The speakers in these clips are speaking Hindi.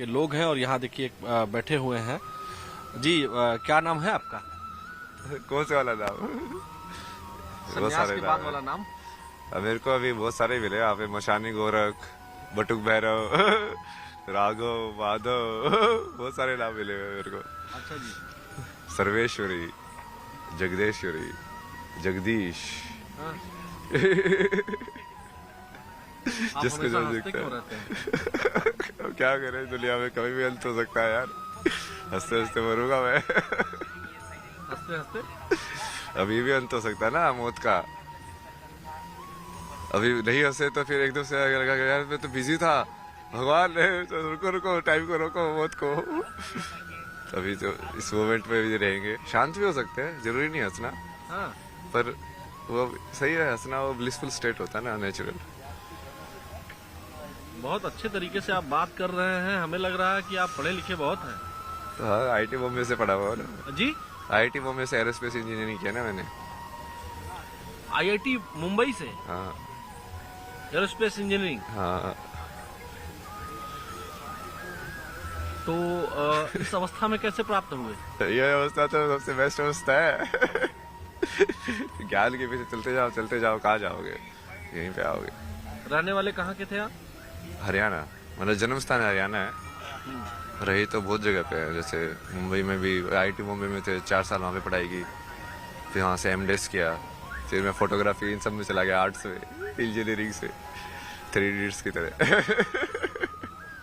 के लोग हैं और यहाँ देखिए बैठे हुए हैं जी। क्या नाम है आपका? कौन से वाला नाम? बहुत सन्यास सारे के नाम बाद है। वाला नाम? मेरे को अभी बहुत सारे मिले यहाँ पे। मशानी गोरख, बटुक भैरव, राघव, माधव, बहुत सारे नाम मिले हुए मेरे को। अच्छा जी। सर्वेश्वरी, जगदेश्वरी, जगदीश। हाँ। आप जिसको हमेशा जो हंसते दिखता क्यों है। रहते हैं? अब क्या करें, दुनिया में कभी भी अंत हो सकता है यार। हंसते हंसते मरूंगा मैं। हंसते हंसते अभी भी अंत हो सकता है ना मौत का। अभी नहीं हंसे तो फिर एकदम से लगा कि यार मैं तो बिजी था, भगवान ने तो रुको रुको, टाइम को रोको, मौत को। अभी तो इस मोमेंट में भी रहेंगे। शांत भी हो सकते हैं, जरूरी नहीं हंसना, हाँ। पर वो सही है। हंसना वो ब्लिसफुल स्टेट होता है ना, नेचुरल। बहुत अच्छे तरीके से आप बात कर रहे हैं, हमें लग रहा है कि आप पढ़े लिखे बहुत हैं। तो हाँ, आईटी बॉम्बे से पढ़ा हुआ ना। जी। आईटी बॉम्बे से एरोस्पेस इंजीनियरिंग किया ना मैंने। आईआईटी मुंबई से हाँ एरोस्पेस इंजीनियरिंग। हाँ। तो इस अवस्था में कैसे प्राप्त हुए? ये अवस्था तो सबसे बेस्ट अवस्था है। ज्ञान के पीछे चलते जाओ, कहाँ जाओगे? यहीं पे आओगे। रहने वाले कहाँ के थे आप? हरियाणा, मतलब जन्म स्थान हरियाणा है। रही तो बहुत जगह पे है, जैसे मुंबई में भी आईटी मुंबई में थे, 4 साल वहाँ पे पढ़ाई की। फिर वहाँ से एमडेस किया। फिर मैं फोटोग्राफी इन सब में चला गया, आर्ट्स में, इंजीनियरिंग से, 3 इडियट्स की तरह।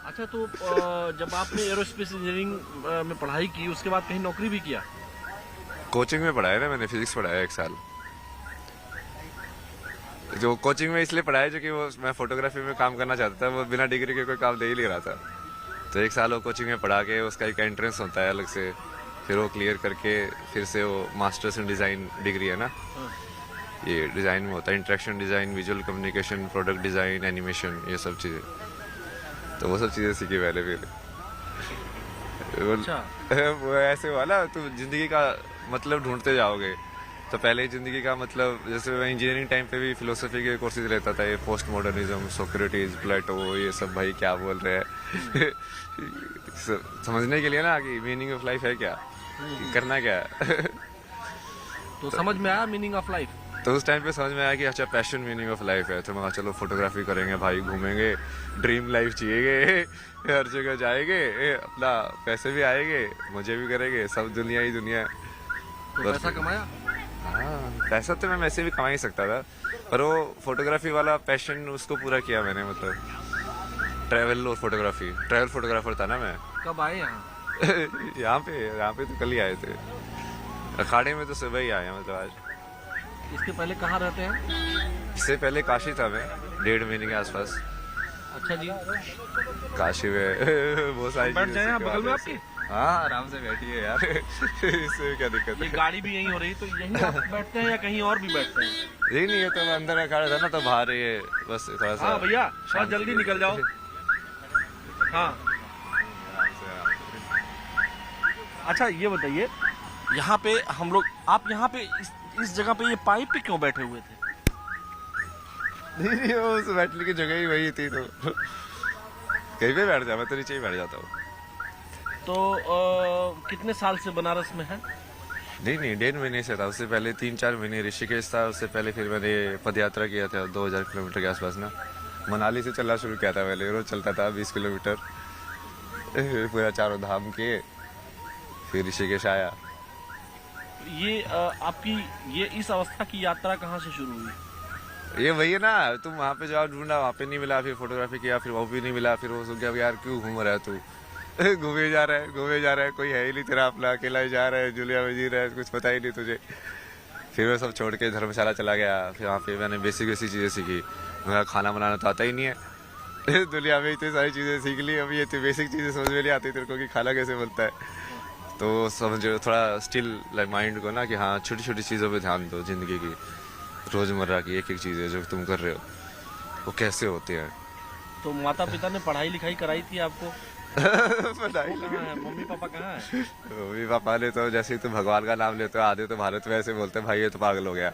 अच्छा, तो जब आपने एरोस्पेस इंजीनियरिंग में पढ़ाई की, उसके बाद कहीं नौकरी भी किया? कोचिंग में पढ़ाया ना मैंने, फिजिक्स पढ़ाया 1 साल। जो कोचिंग में इसलिए पढ़ाया जो कि वो मैं फोटोग्राफी में काम करना चाहता था, वो बिना डिग्री के कोई काम दे ही नहीं रहा था। तो 1 साल वो कोचिंग में पढ़ा के, उसका एक एंट्रेंस होता है अलग से, फिर वो क्लियर करके फिर से वो मास्टर्स इन डिज़ाइन डिग्री है ना, ये डिज़ाइन में होता है, interaction design, visual communication, product design, animation, ये सब चीज़ें। तो वो सब चीज़ें सीखी पहले। फिर अच्छा। वो ऐसे हुआ ना, तुम जिंदगी का मतलब ढूंढते जाओगे। तो पहले जिंदगी का मतलब, जैसे मैं इंजीनियरिंग टाइम पे भी फिलोसफी के कोर्सेज लेता था, ये पोस्ट मॉडर्निज्म, सोक्रेटिस, प्लेटो, ये सब भाई क्या बोल रहे हैं। समझने के लिए ना कि मीनिंग ऑफ लाइफ है क्या, करना क्या है। तो समझ में आया मीनिंग ऑफ लाइफ? तो उस टाइम पे समझ में आया कि अच्छा, पैशन मीनिंग ऑफ लाइफ है। तो मैं कहा चलो फोटोग्राफी करेंगे भाई, घूमेंगे, ड्रीम लाइफ जिएंगे, हर जगह जाएंगे, अपना पैसे भी आएंगे, मजे भी करेंगे, सब दुनिया ही दुनिया है। तो पैसा कमाया? हाँ, पैसा तो मैं वैसे भी कमा ही सकता था, पर वो फोटोग्राफी वाला पैशन, उसको पूरा किया मैंने। मतलब ट्रैवल और फोटोग्राफी, ट्रैवल फोटोग्राफर था ना मैं। कब आए यहाँ? यहाँ पे तो कल ही आए थे। अखाड़े में तो सुबह ही आए, मतलब आज। इसके पहले कहाँ रहते हैं? इससे पहले काशी था मैं, 1.5 महीने के आसपास। अच्छा जी। काशी में बहुत सारी बैठ जाए यहाँ सीखने बगल में वाले आपके? हैं। हाँ, आराम से बैठिए यार। इसमें क्या दिक्कत ये है? गाड़ी भी यहीं हो रही, तो यहीं आप बैठते हैं या कहीं और भी बैठते हैं? यही नहीं है, तो मैं अंदर खड़ा था ना, तो बाहर ये बस थोड़ा सा। हाँ भैया, थोड़ा जल्दी निकल जाओ। हाँ। अच्छा, ये बताइए, यहाँ पे हम लोग, आप यहाँ पे इस जगह पे, ये पाइप पे क्यों बैठे हुए थे? नहीं, वो उस बैठने की जगह ही वही थी, तो कहीं पे बैठ जा, मैं तो नीचे ही बैठ जाता हूँ। तो कितने साल से बनारस में है? नहीं, 1.5 महीने से था। उससे पहले 3-4 महीने ऋषिकेश था। उससे पहले फिर मैंने पद यात्रा किया था 2000 किलोमीटर के आसपास ना। मनाली से चलना शुरू किया था पहले, रोज चलता था 20 किलोमीटर, पूरा 4 धाम किए, फिर ऋषिकेश आया। ये आपकी ये इस अवस्था की यात्रा कहाँ से शुरू हुई? ये वही है ना, तुम वहाँ पे जाओ, ढूंढा, वहाँ पे नहीं मिला, फिर फोटोग्राफी किया, फिर वो भी नहीं मिला, फिर वो सोच गया यार क्यों घूम रहा है तू। घूमे जा रहा है, कोई है ही नहीं तेरा अपना, अकेला ही जा रहा है, जुलिया में जी रहा है, कुछ पता ही नहीं तुझे। फिर मैं सब छोड़ के धर्मशाला चला गया। फिर वहाँ पे मैंने बेसिक चीज़ें सीखी। मेरा खाना बनाना तो आता ही नहीं है। दुनिया में इतनी सारी चीज़ें सीख ली, अभी ये तो बेसिक चीज़ें समझ में नहीं आती तेरे को कि खाना कैसे बनता है। तो समझो थोड़ा स्टिल माइंड को ना, कि हाँ छोटी छोटी चीज़ों पे ध्यान दो। ज़िंदगी की रोज़मर्रा की एक एक चीज़ें जो तुम कर रहे हो वो कैसे होती हैं। तो माता पिता ने पढ़ाई लिखाई कराई थी आपको? पढ़ाई कहाँ है? मम्मी पापा कहाँ है? मम्मी पापा ने तो, जैसे ही तुम भगवान का नाम लेते हो, आधे तो भारत में ऐसे बोलते हैं भाई ये तो पागल हो गया।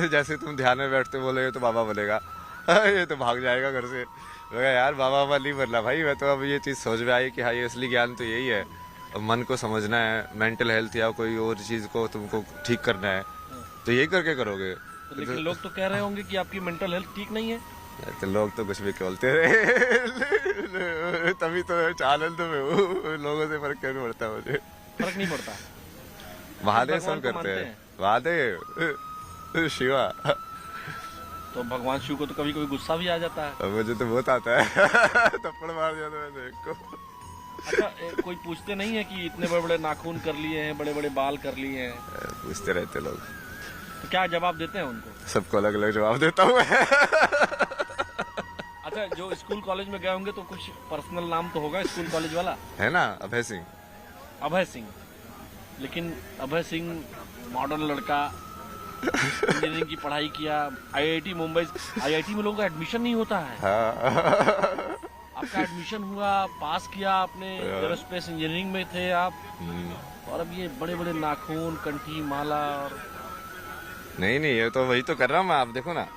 जैसे तुम ध्यान में बैठते बोले ये तो बाबा बोलेगा, ये तो भाग जाएगा घर से। मैं यार बाबा बाबा नहीं बनना भाई, मैं तो अब ये चीज सोच में आई कि हाँ ये असली ज्ञान तो यही है, अब मन को समझना है, मेंटल हेल्थ या कोई और चीज को तुमको ठीक करना है तो यही करके करोगे। तो लेकिन लोग तो कह रहे होंगे कि आपकी मेंटल हेल्थ ठीक नहीं है। तो लोग तो कुछ भी बोलते रहे तभी तो आनंद में हूँ, लोगों से फर्क क्यों पड़ता मुझे? फर्क नहीं पड़ता। महादेव भगवान सब को करते मानते हैं, महादेव शिवा। तो भगवान शिव को तो कभी कभी गुस्सा भी आ जाता है। मुझे तो बहुत आता है थप्पड़ मार दिया था मैंने एक को। अच्छा, कोई पूछते नहीं है कि इतने बड़े बड़े नाखून कर लिए हैं, बड़े बड़े बाल कर लिए हैं? पूछते रहते लोग। तो क्या जवाब देते हैं उनको? सबको अलग अलग जवाब देता हूँ अच्छा, जो स्कूल कॉलेज में गए होंगे तो कुछ पर्सनल नाम तो होगा स्कूल कॉलेज वाला? है ना, अभय सिंह। अभय सिंह। लेकिन अभय सिंह मॉडर्न लड़का, इंजीनियरिंग की पढ़ाई किया, आईआईटी मुंबई, आईआईटी में लोगों का एडमिशन नहीं होता है। हाँ। आपका एडमिशन हुआ, पास किया आपने, एरोस्पेस इंजीनियरिंग में थे आप, और अब ये बड़े बड़े नाखून, कंठी, माला। और नहीं ये तो वही तो कर रहा हूँ मैं। आप देखो ना,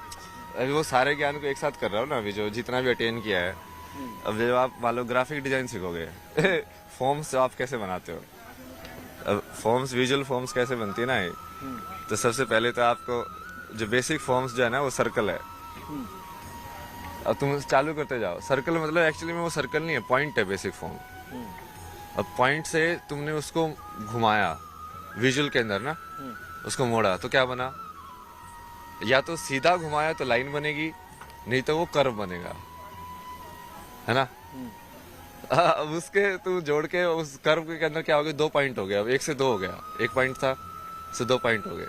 अभी वो सारे ज्ञान को एक साथ कर रहा हूँ ना, अभी जो जितना भी अटेन किया है। अब जब आप मान लो ग्राफिक डिजाइन सीखोगे फॉर्म्स आप कैसे बनाते हो, अब फॉर्म्स, विजुअल फॉर्म्स कैसे बनती है ना ये, तो सबसे पहले तो आपको जो बेसिक फॉर्म्स जो है ना वो सर्कल है। अब तुम चालू करते जाओ, सर्कल मतलब एक्चुअली में वो सर्कल नहीं है, पॉइंट है बेसिक फॉर्म। अब पॉइंट से तुमने उसको घुमाया विजुअल के अंदर ना, उसको मोड़ा तो क्या बना, या तो सीधा घुमाया तो लाइन बनेगी, नहीं तो वो कर्व बनेगा, है ना। अब उसके तू जोड़ के उस कर्व के अंदर क्या हो गया, 2 पॉइंट हो गया, अब 1 से 2 हो गया, 1 पॉइंट था से 2 पॉइंट हो गए।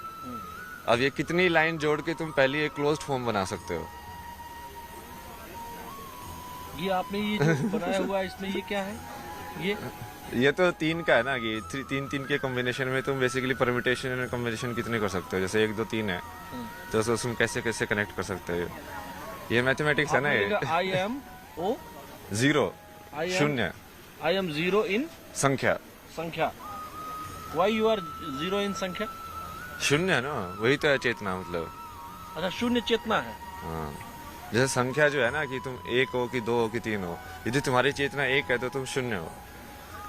अब ये कितनी लाइन जोड़ के तुम पहले एक क्लोज्ड फॉर्म बना सकते हो। ये आपने ये जो बनाया हुआ है इसमें ये क्या है? ये तो 3 का है ना, कि 3 के कॉम्बिनेशन में तुम बेसिकली परम्यूटेशन एंड कॉम्बिनेशन कितने कर सकते हो, जैसे 1 2 3 है तो उसको तुम कैसे कैसे कनेक्ट कर सकते हो। ये मैथमेटिक्स है ना। ये आई एम ओ 0 शून्य, आई एम 0 इन संख्या। संख्या। वाई यू आर 0 इन संख्या? शून्य है ना, वही तो है चेतना मतलब। अच्छा, शून्य चेतना है। हाँ, जैसे संख्या जो है ना, कि तुम 1 हो कि 2 हो कि 3 हो, यदि तुम्हारी चेतना 1 है तो तुम शून्य हो।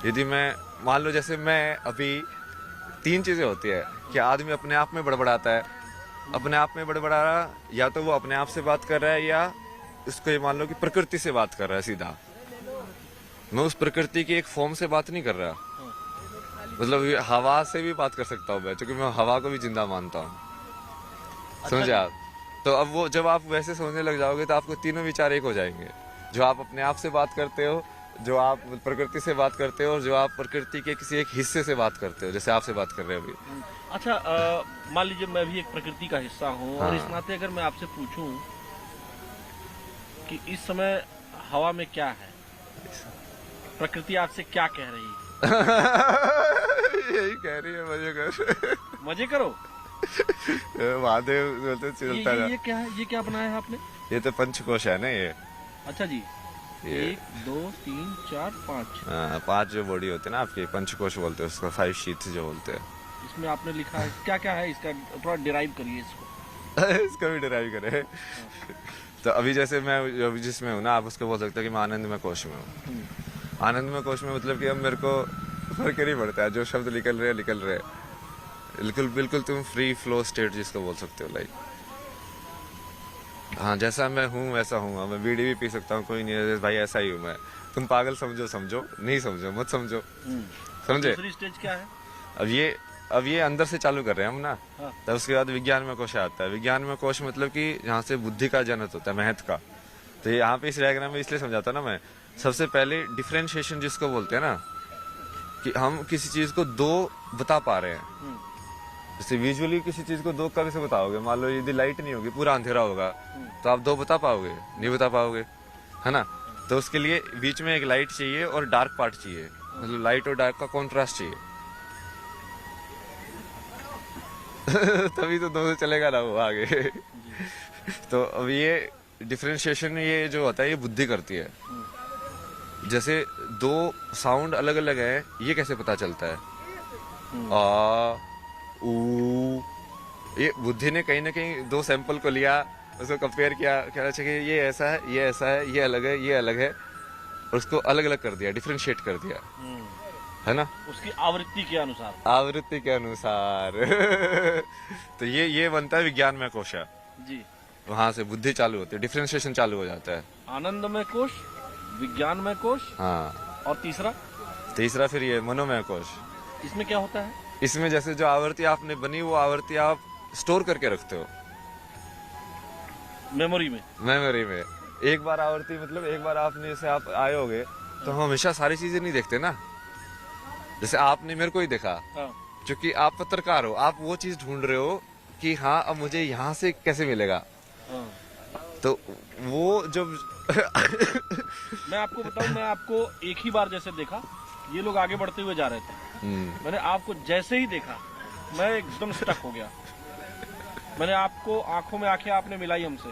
यदि मैं मान लो, जैसे मैं अभी 3 चीजें होती है कि आदमी अपने आप में बड़बड़ाता है, अपने आप में बड़बड़ा रहा, या तो वो अपने आप से बात कर रहा है, या उसको ये मान लो कि प्रकृति से बात कर रहा है सीधा। मैं उस प्रकृति की एक फॉर्म से बात नहीं कर रहा, मतलब ये हवा से भी बात कर सकता हूँ मैं, क्योंकि मैं हवा को भी जिंदा मानता हूँ। समझे आप? तो अब वो जब आप वैसे सोचने लग जाओगे तो आपको तीनों विचार एक हो जाएंगे, जो आप अपने आप से बात करते हो, जो आप प्रकृति से बात करते हो, और जो आप प्रकृति के किसी एक हिस्से से बात करते हो, जैसे आपसे बात कर रहे हो अभी। अच्छा, मान लीजिए मैं भी एक प्रकृति का हिस्सा हूँ, हाँ। और इस नाते अगर मैं आपसे पूछूं कि इस समय हवा में क्या है, प्रकृति आपसे क्या कह रही है? यही कह रही है, मजे कर। मजे करो। महादेव बोलते चलता ये क्या है? ये क्या बनाया है आपने? ये तो पंचकोश है ना ये। अच्छा जी, 1 2 3 4 5। 5 जो बॉडी होते हैं ना आपके, पंचकोश बोलते हैं उसको, 5 शीट्स जो बोलते हैं। इसमें आपने लिखा है क्या क्या है इसका, थोड़ा डिराइव करिए इसको। इसका भी डिराइव करे। तो अभी जैसे मैं अभी जिसमें हूँ ना, आप उसको बोल सकते हो कि मैं आनंदमय कोश में हूँ। आनंदमय कोश में मतलब कि अब मेरे को फर्क नहीं पड़ता है, जो शब्द निकल रहे हैं, बिल्कुल बिल्कुल तुम फ्री फ्लो स्टेट जिसको बोल सकते हो, लाइक हाँ जैसा मैं हूँ वैसा हूँ। मैं बीड़ी भी पी सकता हूँ, कोई नहीं है भाई, ऐसा ही हूँ मैं। तुम पागल समझो, नहीं समझो मत समझो, समझे। दूसरी स्टेज क्या है? अब ये अंदर से चालू कर रहे हैं हम ना। हाँ। तब उसके बाद विज्ञान में कोश आता है। विज्ञान में कोश मतलब कि यहाँ से बुद्धि का जन्म होता है, महत्व का। तो यहाँ पे इस डायग्राम में इसलिए समझाता ना मैं, सबसे पहले डिफरेंशिएशन जिसको बोलते हैं ना, कि हम किसी चीज को 2 बता पा रहे हैं। जैसे विजुअली किसी चीज को 2 कैसे बताओगे, मान लो यदि लाइट नहीं होगी, पूरा अंधेरा होगा, तो आप 2 बता पाओगे? नहीं बता पाओगे, है ना। तो उसके लिए बीच में एक लाइट चाहिए और डार्क पार्ट चाहिए, मतलब लाइट और डार्क का कॉन्ट्रास्ट चाहिए। तभी तो दोनों चलेगा ना वो आगे। तो अब ये डिफरेंशिएशन ये जो होता है ये बुद्धि करती है। जैसे 2 साउंड अलग अलग है, ये कैसे पता चलता है? आ ऊ, ये बुद्धि ने कहीं ना कहीं 2 सैंपल को लिया उसको कंपेयर किया, कहना चाहिए ये ऐसा है, ये ऐसा है, ये अलग है, ये अलग है, और उसको अलग अलग कर दिया, डिफ्रेंशिएट कर दिया, है ना, उसकी आवृत्ति के अनुसार। आवृत्ति के अनुसार। तो ये बनता है विज्ञान में कोशा। जी। वहां से बुद्धि चालू होती है, डिफ्रेंशिएशन चालू हो जाता है। आनंदमय कोश, विज्ञानमय कोश, हाँ, और तीसरा तीसरा फिर ये मनोमय कोश। इसमें क्या होता है? इसमें जैसे जो आवृत्ति आपने बनी वो आवृत्ति आप स्टोर करके रखते हो मेमोरी में। मेमोरी में। एक बार आवृत्ति मतलब एक बार आपने जैसे आप आए होगे तो हम हमेशा सारी चीजें नहीं देखते ना। जैसे आपने मेरे को ही देखा, हाँ। क्योंकि आप पत्रकार हो, आप वो चीज ढूंढ रहे हो कि हाँ अब मुझे यहाँ से कैसे मिलेगा। हाँ। तो वो जब मैं आपको बताऊं, मैं आपको एक ही बार जैसे देखा, ये लोग आगे बढ़ते हुए जा रहे थे, मैंने आपको जैसे ही देखा मैं एकदम स्टक हो गया। मैंने आपको आंखों में आंखें आपने मिलाई हमसे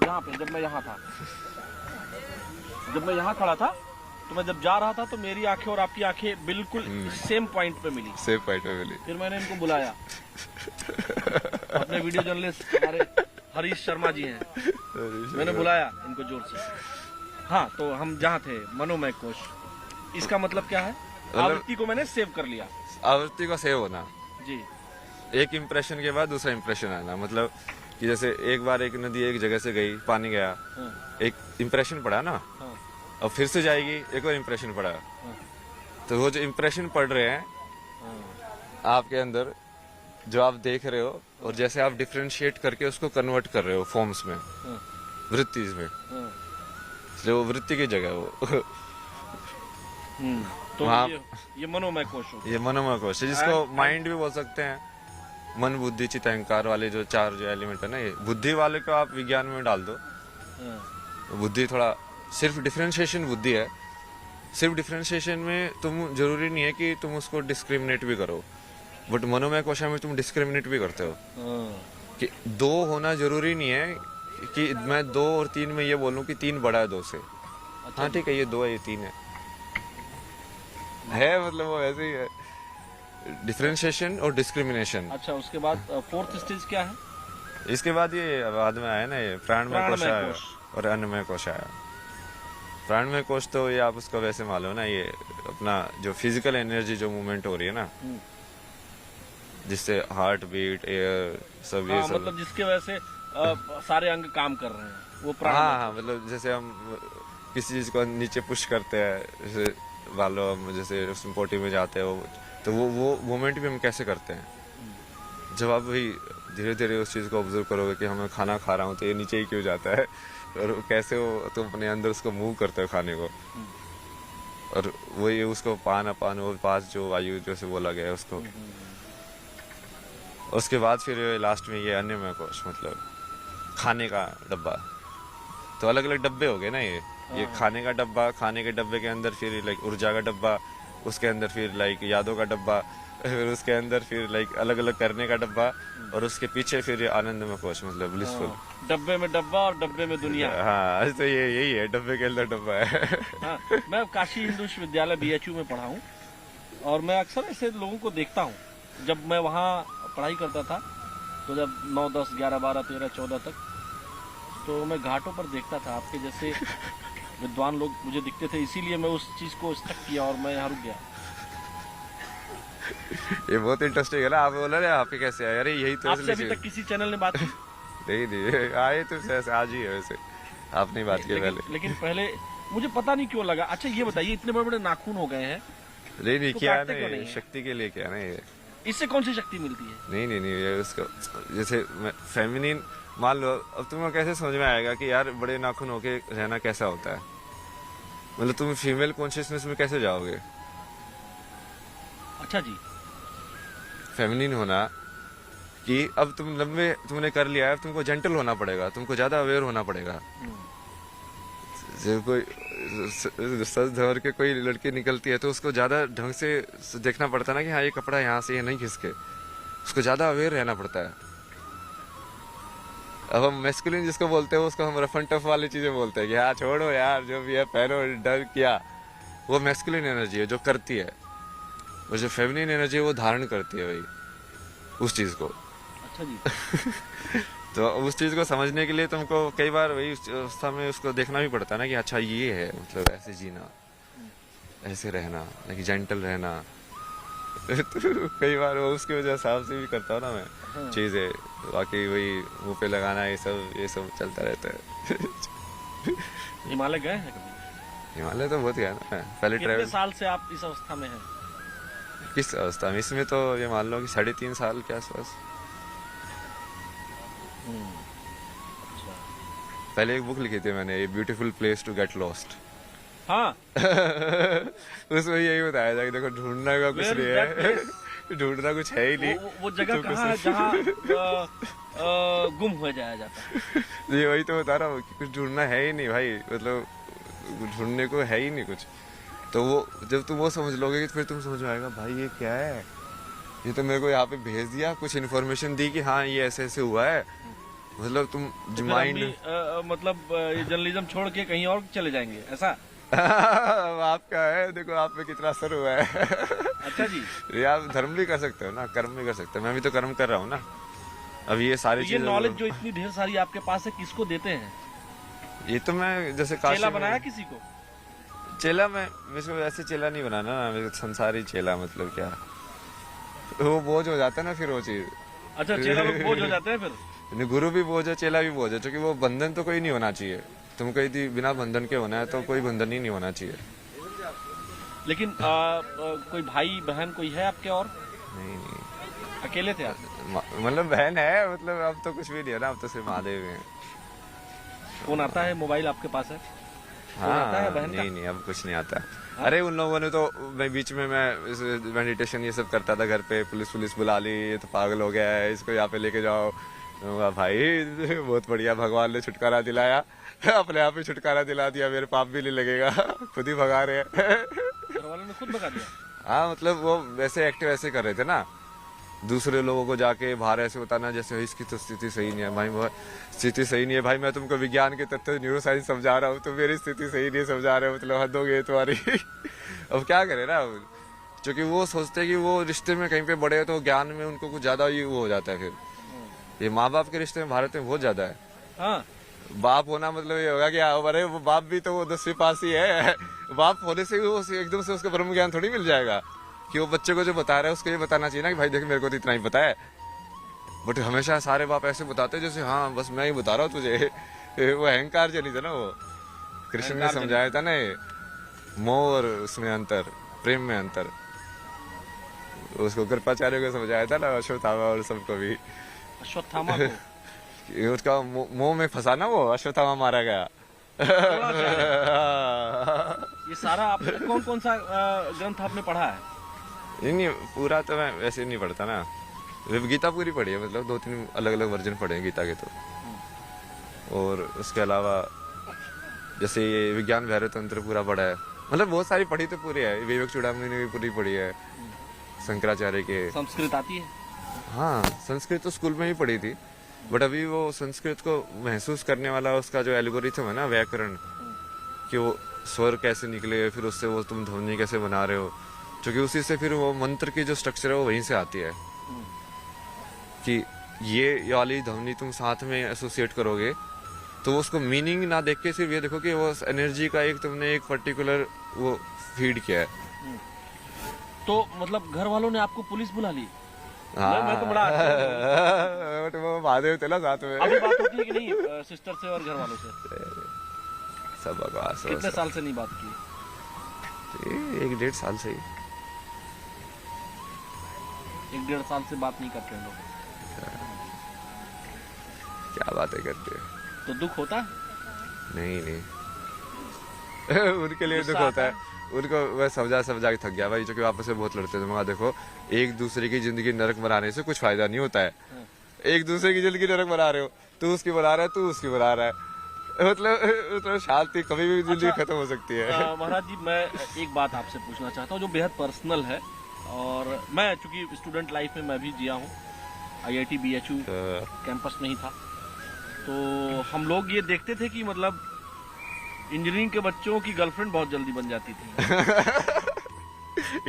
यहाँ पे, जब मैं यहाँ था, जब मैं यहाँ खड़ा था, तो मैं जब जा रहा था तो मेरी आंखें और आपकी आंखें बिल्कुल सेम पॉइंट पे मिली। सेम पॉइंट पे मिली। फिर मैंने इनको बुलाया, अपने वीडियो जर्नलिस्ट हमारे हरीश शर्मा जी हैं, मैंने बुलाया इनको जोर से। हाँ, तो हम जहाँ थे मनोमय कोश, इसका मतलब क्या है? आवृत्ति को मैंने सेव कर लिया। आवृत्ति का सेव होना जी। एक इम्प्रेशन के बाद दूसरा इम्प्रेशन आना, मतलब कि जैसे एक बार एक नदी एक जगह से गई, पानी गया, एक इम्प्रेशन पड़ा ना, अब फिर से जाएगी, एक और इम्प्रेशन पड़ा, तो वो जो इम्प्रेशन पड़ रहे हैं आपके अंदर, जो आप देख रहे हो, और जैसे आप डिफ्रेंशिएट करके उसको कन्वर्ट कर रहे हो फॉर्म्स में, वृत्ति में, इसलिए वो वृत्ति की जगह वो। तो वहाँ ये मनोमय कोश हो, ये मनोमय कोश है, जिसको माइंड भी बोल सकते हैं। मन बुद्धि चित्त अहंकार वाले जो चार जो एलिमेंट है ना, ये बुद्धि वाले को आप विज्ञान में डाल दो। बुद्धि थोड़ा सिर्फ डिफरेंशिएशन बुद्धि है। सिर्फ डिफरेंशिएशन में तुम जरूरी नहीं है कि तुम उसको डिस्क्रिमिनेट भी करो, बट मनोमय कोशा में तुम डिस्क्रिमिनेट भी करते हो। कि दो होना जरूरी नहीं है कि मैं 2 और 3 में ये बोलूं कि 3 बड़ा है 2 से। हाँ ठीक है, ये 2 है, ये 3 है मतलब वो ऐसे ही है, डिफरेंशिएशन और डिस्क्रिमिनेशन। अच्छा, उसके बाद फोर्थ स्टेज क्या है? इसके बाद ये बाद में आया ना, ये प्राणमय कोश आया और अन्नमय कोश आया। प्राणमय कोश तो ये आप उसको वैसे मान लो ना, ये अपना जो फिजिकल एनर्जी जो मूवमेंट हो रही है ना, जिससे हार्ट बीट, एयर, सब ये सब, मतलब जिसके वजह से सारे अंग काम कर रहे हैं, वो प्राण। हाँ, मतलब जैसे हम किसी चीज को नीचे पुश करते हैं, जैसे मान लो हम जैसे पोटी में जाते हो, तो वो मोमेंट भी हम कैसे करते हैं। जब आप भी धीरे धीरे उस चीज को ऑब्जर्व करोगे कि हमें खाना खा रहा हूँ तो ये नीचे ही क्यों जाता है, और कैसे वो तुम अपने अंदर उसको मूव करते हो खाने को, और वो ये उसको पान अपान वो पास जो वायु जो से बोला गया है उसको। उसके बाद फिर लास्ट में ये अन्नमय कोश, मतलब खाने का डब्बा। तो अलग अलग डब्बे हो गए ना, ये खाने का डब्बा, खाने के डब्बे के अंदर फिर लाइक ऊर्जा का डब्बा, उसके अंदर फिर लाइक यादों का डब्बा, फिर उसके अंदर फिर लाइक अलग अलग करने का डब्बा, और उसके पीछे फिर ये आनंदमय कोश, मतलब ब्लिसफुल। डब्बे में डब्बा और डब्बे में दुनिया। हाँ, तो ये यही है, डब्बे के अंदर डब्बा है। हाँ, मैं काशी हिंदू विश्वविद्यालय BHU में पढ़ा हूँ, और मैं अक्सर ऐसे लोगों को देखता हूँ। जब मैं वहाँ पढ़ाई करता था, तो जब 9, 10, 11, 12, 13, 14 तक, तो मैं घाटों पर देखता था आपके जैसे विद्वान लोग मुझे दिखते थे, इसीलिए मैं उस चीज को स्टक किया और मैं यहाँ रुक गया। ये बहुत इंटरेस्टिंग है ना, आप बोला ना आपके कैसे आए, अरे यही तो आपसे अभी तक किसी चैनल ने बात की? नहीं आए तो ऐसे आज ही है, वैसे आपने बात की पहले। लेकिन पहले मुझे पता नहीं क्यों लगा। अच्छा ये बताइए, इतने बड़े बड़े नाखून हो गए हैं, नहीं तो क्या काटते नहीं, शक्ति के लिए क्या ना, ये इससे कौन सी शक्ति मिलती है? नहीं ये उसको जैसे फेमिनिन मान लो। अब तुम्हें कैसे समझ में आएगा कि यार बड़े नाखून होके रहना कैसा होता है, मतलब तुम फीमेल कॉन्शियसनेस में कैसे जाओगे। अच्छा जी, फेमिनिन होना कि अब तुम लंबे तुमने कर लिया है, अब तुमको जेंटल होना पड़ेगा, तुमको ज्यादा अवेयर होना पड़ेगा। जब कोई सच धर के कोई लड़की निकलती है तो उसको ज्यादा ढंग से देखना पड़ता है ना, कि हाँ ये कपड़ा यहाँ से ये नहीं खिसके, उसको ज्यादा अवेयर रहना पड़ता है। अब हम मैस्कुलिन जिसको बोलते हैं उसको हम रफ एंड टफ वाली चीजें बोलते हैं कि हाँ छोड़ो यार जो भी है पहनो, डर किया, वो मैस्कुलिन एनर्जी है जो करती है, और जो फेमिनिन एनर्जी है वो धारण करती है भाई उस चीज को। अच्छा जी। तो उस चीज को समझने के लिए तुमको कई बार वही उस अवस्था में उसको देखना भी पड़ता है ना कि अच्छा ये है, मतलब ऐसे जीना, ऐसे रहना, कि जेंटल रहना। तो कई बार वो उसकी वजह हिसाब से भी करता हूँ ना मैं चीजें, बाकी वही मुंह पे लगाना ये सब चलता रहता है। हिमालय गए हैं कभी? हिमालय तो बहुत गया ना मैं, पहले कितने ट्रैवल। साल से आप इस अवस्था में हैं? किस अवस्था में? इसमें तो ये मान लो कि 3.5 साल के आसपास। अच्छा। पहले एक बुक लिखी थी मैंने, a beautiful place to get lost. हाँ। उसमें यही बताया था कि देखो ढूंढना का कुछ नहीं है, ढूंढना कुछ है ही नहीं। वो जगह कहाँ है जहाँ गुम हो जाया जाता है? जी वही तो बता रहा हूँ कि कुछ ढूंढना है ही नहीं भाई, मतलब ढूंढने को है ही नहीं कुछ। तो वो जब तुम वो समझ लोगे फिर तुम समझ में आएगा भाई ये क्या है, ये तो मेरे को यहाँ पे भेज दिया, कुछ इन्फॉर्मेशन दी कि हाँ ये ऐसे ऐसे हुआ है, मतलब तुम तो माइंड मतलब ये जर्नलिज्म छोड़ के कहीं और चले जाएंगे ऐसा? आपका है, देखो आप पे कितना असर हुआ है। अच्छा जी। ये आप धर्म भी कर सकते हो ना, कर्म भी कर सकते हो, मैं भी तो कर्म कर रहा हूँ ना। अब ये सारी तो ये नॉलेज जो इतनी ढेर सारी आपके पास है किसको देते हैं? ये तो मैं जैसे चेला बनाया किसी को? चेला मैं वैसे चेला नहीं बनाना ना, मेरे संसारी चेला, मतलब क्या वो बोझ हो जाता है ना फिर वो चीज। अच्छा, चेला लोग बोझ हो जाते हैं फिर? नहीं, गुरु भी बोझ है, चेला भी बोझ है, क्योंकि वो बंधन तो कोई नहीं होना चाहिए। तुम कहीं थी बिना बंधन के होना है तो कोई बंधन ही नहीं होना चाहिए। लेकिन कोई भाई बहन कोई है आपके? और नहीं अकेले थे आप? मतलब बहन है, मतलब अब तो कुछ भी नहीं है ना, अब तो सिर्फ महादेव हैं। फोन आता है, मोबाइल आपके पास है? हाँ आता है बहन का? नहीं अब कुछ नहीं आता। अरे उन लोगों ने तो मैं बीच में मैं मेडिटेशन ये सब करता था घर पे, पुलिस बुला ली, ये तो पागल हो गया है, इसको यहाँ पे लेके जाओ। भाई बहुत बढ़िया, भगवान ने छुटकारा दिलाया, अपने आप ही छुटकारा दिला दिया, मेरे पाप भी नहीं लगेगा, खुद ही भगा रहे हैं। घर वालों ने खुद भगा दिया? हाँ मतलब वो वैसे एक्टिव ऐसे कर रहे थे ना, दूसरे लोगों को जाके बाहर ऐसे बताना जैसे इसकी तो स्थिति सही नहीं है भाई, वो स्थिति सही नहीं है भाई, मैं तुमको विज्ञान के तथ्य न्यूरो साइंस समझा रहा हूँ, तो मेरी स्थिति सही नहीं समझा रहे हो, मतलब हद हो गई तुम्हारी। अब क्या करे ना, क्योंकि वो सोचते हैं कि वो रिश्ते में कहीं पे बड़े हैं तो ज्ञान में उनको कुछ ज्यादा ही वो हो जाता है। फिर ये माँ बाप के रिश्ते में भारत में बहुत ज्यादा है। हाँ। बाप होना मतलब ये होगा कि अरे वो बाप भी तो वो 10वीं पास ही है, बाप होने से वो एकदम से उसको ब्रह्म ज्ञान थोड़ी मिल जाएगा, कि वो बच्चे को जो बता रहा है उसको ये बताना चाहिए ना कि भाई देख मेरे को तो इतना ही पता है। बट हमेशा सारे बाप ऐसे बताते हैं जैसे हाँ बस मैं ही बता रहा हूँ तुझे। वो अहंकार चली था ना, वो कृष्ण ने समझाया था ना, ये मोह और उसमें अंतर, प्रेम में अंतर, उसको कृपाचार्य को समझाया था ना, अश्वत्थामा और सबको भी। अश्वत्थामा को उसका मोह में फंसा ना, वो अश्वत्थामा मारा गया। ये सारा आपने कौन सा ग्रंथ आपने पढ़ा है? नहीं पूरा तो मैं वैसे नहीं पढ़ता ना, गीता पूरी पढ़ी है, मतलब 2-3 अलग अलग वर्जन पढ़े हैं गीता के तो। और उसके अलावा जैसे ये विज्ञान भैरव तंत्र पूरा पढ़ा है, मतलब बहुत सारी पढ़ी तो पूरी है, विवेक चूड़ामणि ने भी पूरी पढ़ी है, शंकराचार्य के। संस्कृत आती है? हाँ संस्कृत तो स्कूल में ही पढ़ी थी, बट अभी वो संस्कृत को महसूस करने वाला उसका जो एल्गोरिथम है ना, व्याकरण, कि वो स्वर कैसे निकले, फिर उससे वो तुम ध्वनि कैसे बना रहे हो, क्योंकि उसी से फिर वो मंत्र की जो स्ट्रक्चर है वो वहीं से आती है, कि ये वाली ध्वनि तुम साथ में एसोसिएट करोगे तो वो उसको मीनिंग ना देख के सिर्फ ये देखो कि वो एनर्जी का एक तुमने एक पर्टिकुलर वो फीड किया है। तो मतलब घर वालों ने आपको पुलिस बुला ली? हाँ मैं तो बड़ा बट वो महादेव थे ना साथ में। अभी बात होती है कि नहीं सिस्टर से और घर वालों से? सब बकवास। कितने साल से नहीं बात की? 1-1.5 साल से ही। 1-1.5 साल से बात नहीं करते हैं लोग? क्या बातें करते हैं। तो दुख होता है? नहीं उनके लिए दुख होता है, उनको मैं समझा के थक गया भाई, क्योंकि आपस में बहुत लड़ते थे। मगर देखो एक दूसरे की जिंदगी नरक बनाने से कुछ फायदा नहीं होता है। एक दूसरे की जिंदगी नरक बना रहे हो, तू उसकी बना रहा है, तू उसकी बना रहा है, मतलब शांति कभी भी जिंदगी खत्म हो सकती है। महाराज जी मैं एक बात आपसे पूछना चाहता हूँ जो बेहद पर्सनल है, और मैं चूंकि स्टूडेंट लाइफ में मैं भी जिया हूँ, IIT BHU कैंपस में ही था, तो हम लोग ये देखते थे कि मतलब इंजीनियरिंग के बच्चों की गर्लफ्रेंड बहुत जल्दी बन जाती थी।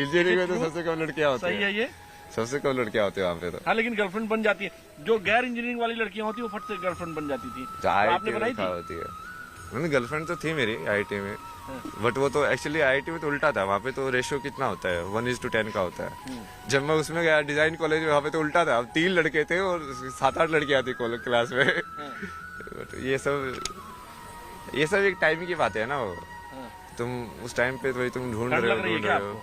इंजीनियरिंग में तो सबसे कम लड़कियां होती हैं। सही है ये? सबसे कम लड़कियां होती है वहाँ पे तो। हाँ, लेकिन गर्लफ्रेंड बन जाती है। जो गैर इंजीनियरिंग वाली लड़कियां होती है वो फट से गर्लफ्रेंड बन जाती थी। तो आपने बनाई थी? होती है। मैंने गर्लफ्रेंड तो थी मेरी IIT में, बट वो तो एक्चुअली IIT में तो उल्टा था। वहाँ पे तो रेशियो कितना होता है, 1:10 का होता है। जब मैं उसमें गया डिजाइन कॉलेज में, वहाँ पे तो उल्टा था। 3 लड़के थे और 7-8 लड़कियां थी क्लास में। बट ये सब एक टाइम की बात है ना। वो तुम उस टाइम पे तो तुम ढूंढ रहे हो।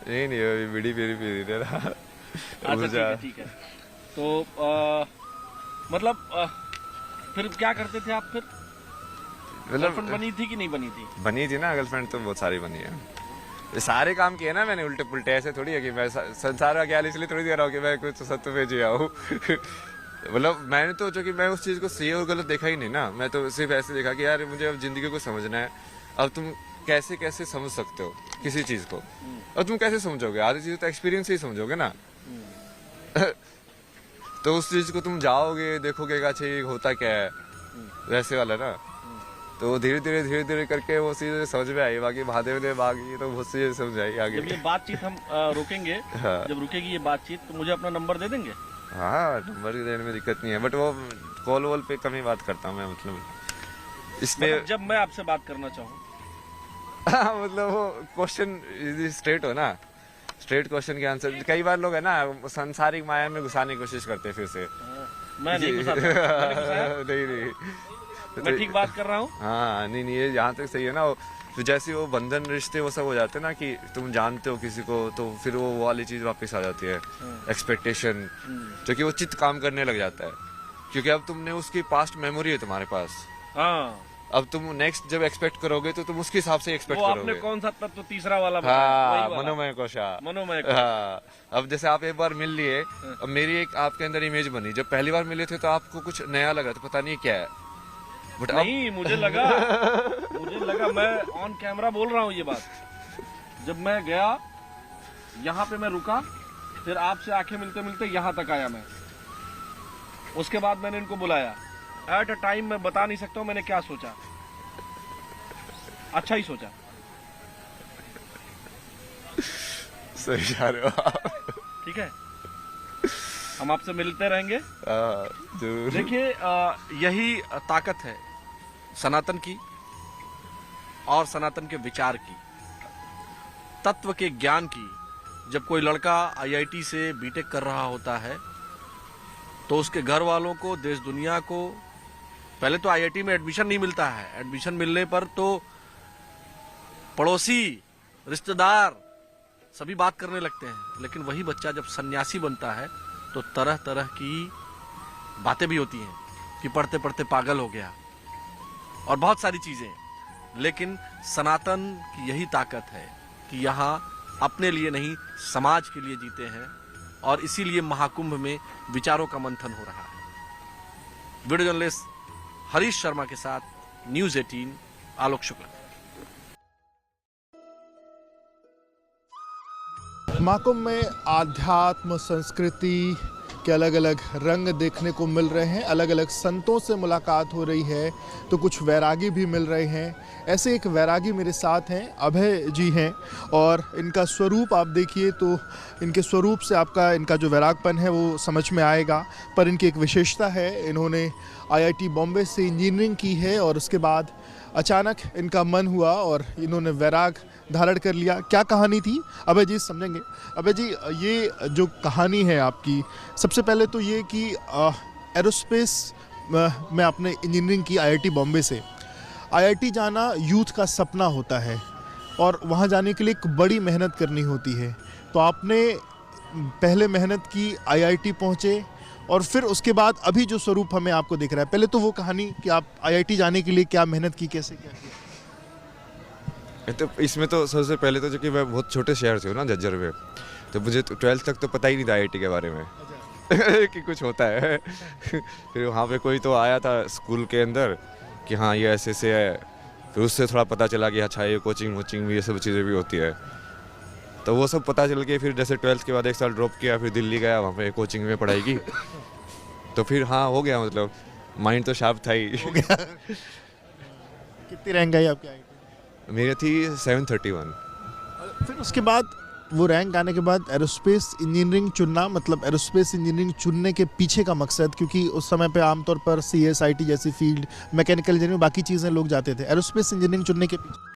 नहीं अभी बीड़ी पी रही रहा। अच्छा, ठीक है। तो मतलब फिर क्या करते थे आप फिर? गर्लफ्रेंड बनी थी कि नहीं बनी थी? बनी थी ना गर्लफ्रेंड, तो बहुत सारी बनी है। ये सारे काम किए ना मैंने उल्टे पुल्टे। ऐसे थोड़ी है कि मैं संसार का ज्ञान इसलिए थोड़ी दे रहा हूँ कि मैं कुछ सत्य पे जिया हूँ। मतलब मैंने तो जो कि मैं उस चीज को सही और गलत देखा ही नहीं ना। मैं तो सिर्फ ऐसे देखा कि यार मुझे अब जिंदगी को समझना है। अब तुम कैसे कैसे समझ सकते हो किसी चीज को, और तुम कैसे समझोगे? आधी चीज तो एक्सपीरियंस से ही समझोगे ना। तो उस चीज को तुम जाओगे, देखोगे कि अच्छा ये होता क्या है, वैसे वाला ना। तो धीरे धीरे करके वो चीजें समझ में आई। बाकी महादेव ने बाकी तो बहुत चीजें समझ आई आगे। जब ये बातचीत हम रोकेंगे, हाँ। जब रुकेगी ये बातचीत, तो मुझे अपना नंबर दे देंगे? हाँ, नंबर देने में दिक्कत नहीं है, बट वो कॉल वॉल पे कम ही बात करता हूँ मैं। मतलब इसलिए मतलब जब मैं आपसे बात करना चाहूँ। मतलब वो क्वेश्चन स्ट्रेट हो ना, स्ट्रेट क्वेश्चन के आंसर। कई बार लोग है ना सांसारिक माया में घुसाने की कोशिश करते हैं फिर से। मैं नहीं घुसाता। नहीं मैं ठीक बात कर रहा हूँ। हाँ, नहीं ये यहाँ तक सही है ना। तो जैसे वो बंधन रिश्ते वो सब हो जाते हैं ना, कि तुम जानते हो किसी को, तो फिर वो वाली चीज वापस आ जाती है, एक्सपेक्टेशन, जो कि वो चित्त काम करने लग जाता है। क्योंकि अब तुमने उसकी पास्ट मेमोरी है तुम्हारे पास। हाँ, अब तुम नेक्स्ट जब एक्सपेक्ट करोगे तो तुम उसके हिसाब से एक्सपेक्ट करोगे। आपने कौन सा तत्व तीसरा वाला बताया? हाँ, मनोमय कोशा। हाँ, अब जैसे आप एक बार मिल लिए, अब मेरी एक आपके अंदर इमेज बनी। जब पहली बार मिले थे तो आपको कुछ नया लगा, तो पता नहीं क्या है, बट नहीं मुझे लगा मैं ऑन कैमरा बोल रहा हूँ ये बात। जब मैं गया यहाँ पे, मैं रुका, फिर आपसे आंखें मिलते मिलते यहाँ तक आया मैं। उसके बाद मैंने इनको बुलाया। एट अ टाइम मैं बता नहीं सकता हूँ मैंने क्या सोचा। अच्छा ही सोचा। सही जा रहे हो आप। ठीक है, हम आपसे मिलते रहेंगे। देखिए, यही ताकत है सनातन की और सनातन के विचार की, तत्व के ज्ञान की। जब कोई लड़का IIT से बीटेक कर रहा होता है तो उसके घर वालों को, देश दुनिया को, पहले तो IIT में एडमिशन नहीं मिलता है। एडमिशन मिलने पर तो पड़ोसी, रिश्तेदार सभी बात करने लगते हैं। लेकिन वही बच्चा जब सन्यासी बनता है तो तरह तरह की बातें भी होती हैं कि पढ़ते पढ़ते पागल हो गया और बहुत सारी चीजें। लेकिन सनातन की यही ताकत है कि यहाँ अपने लिए नहीं, समाज के लिए जीते हैं, और इसीलिए महाकुंभ में विचारों का मंथन हो रहा है। वीडियो जर्नलिस्ट हरीश शर्मा के साथ न्यूज़ 18, आलोक शुक्ला। महाकुंभ में आध्यात्म, संस्कृति के अलग अलग रंग देखने को मिल रहे हैं। अलग अलग संतों से मुलाकात हो रही है, तो कुछ वैरागी भी मिल रहे हैं। ऐसे एक वैरागी मेरे साथ हैं, अभय जी हैं, और इनका स्वरूप आप देखिए तो इनके स्वरूप से आपका इनका जो वैरागपन है वो समझ में आएगा। पर इनकी एक विशेषता है, इन्होंने IIT बॉम्बे से इंजीनियरिंग की है और उसके बाद अचानक इनका मन हुआ और इन्होंने वैराग धारण कर लिया। क्या कहानी थी अभय जी समझेंगे। अभय जी, ये जो कहानी है आपकी, सबसे पहले तो ये कि एरोस्पेस में आपने इंजीनियरिंग की IIT बॉम्बे से। IIT जाना यूथ का सपना होता है और वहाँ जाने के लिए एक बड़ी मेहनत करनी होती है। तो आपने पहले मेहनत की, IIT पहुँचे, और फिर उसके बाद अभी जो स्वरूप हमें आपको दिख रहा है। पहले तो वो कहानी कि आप IIT जाने के लिए क्या मेहनत की, कैसे क्या किया। तो इसमें तो सबसे पहले तो जो कि मैं बहुत छोटे शहर से हूँ ना, झज्जर में, तो मुझे तो 12th तक तो पता ही नहीं था IIT के बारे में। कि कुछ होता है। फिर वहाँ पे कोई तो आया था स्कूल के अंदर कि हाँ ये ऐसे से है, फिर उससे थोड़ा पता चला कि अच्छा ये कोचिंग वोचिंग भी, ये सब चीज़ें भी होती है। तो वो सब पता चल के फिर जैसे 12th के बाद 1 साल ड्रॉप किया, फिर दिल्ली गया, वहाँ पे कोचिंग में पढ़ाई की। तो फिर हाँ हो गया, मतलब माइंड तो शार्प था ही। कितनी रैंक आई आपकी IIT? मेरी थी 731। फिर उसके बाद वो रैंक आने के बाद एरोस्पेस इंजीनियरिंग चुनना, मतलब एरोस्पेस इंजीनियरिंग चुनने के पीछे का मकसद, क्योंकि उस समय पे आमतौर पर CSIT जैसी फील्ड, मैकेनिकल इंजीनियरिंग, बाकी चीज़ें लोग जाते थे, एरोस्पेस इंजीनियरिंग चुनने के पीछे